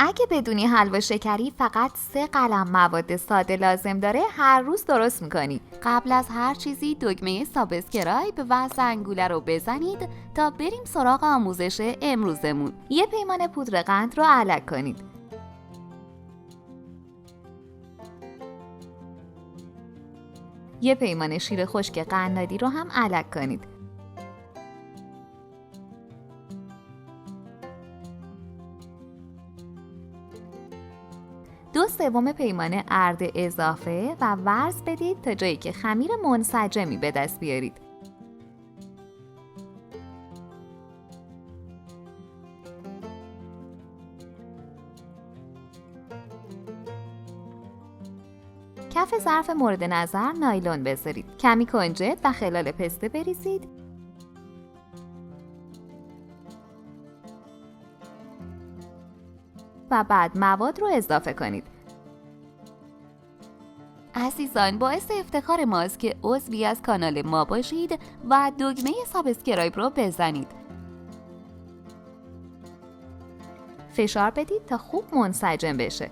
اگه بدونی حلوا شکری فقط 3 قلم مواد ساده لازم داره، هر روز درست میکنی. قبل از هر چیزی دکمه سابسکرایب و زنگوله رو بزنید تا بریم سراغ آموزش امروزمون. یه پیمانه پودر قند رو علک کنید. یه پیمانه شیر خشک قنادی رو هم علک کنید. 2/3 پیمانه ارد اضافه و ورز بدید تا جایی که خمیر منسجمی به دست بیارید. کف ظرف مورد نظر نایلون بذارید. کمی کنجد و خلال پسته بریزید. و بعد مواد رو اضافه کنید. عزیزان، باعث افتخار ماست که عضوی از کانال ما باشید و دکمه سابسکرایب رو بزنید. فشار بدید تا خوب منسجم بشه.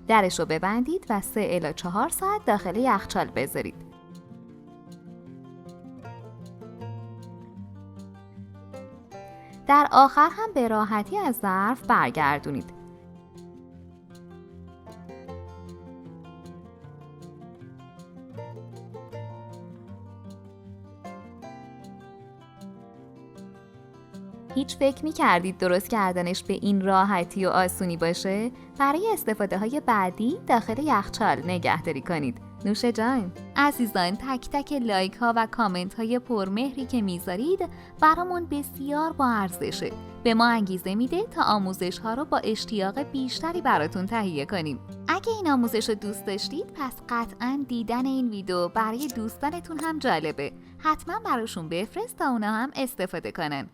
درش رو ببندید و 3 الی 4 ساعت داخل یخچال بذارید. در آخر هم به راحتی از ظرف برگردونید. هیچ فکر می‌کردید درست کردنش به این راحتی و آسونی باشه؟ برای استفاده های بعدی داخل یخچال نگهداری کنید. نوش جان. عزیزان، تک تک لایک ها و کامنت های پرمهری که میذارید برامون بسیار با ارزشه. به ما انگیزه میده تا آموزش ها رو با اشتیاق بیشتری براتون تهیه کنیم. اگه این آموزش رو دوست داشتید، پس قطعاً دیدن این ویدیو برای دوستانتون هم جالبه. حتما براشون بفرست تا اونا هم استفاده کنن.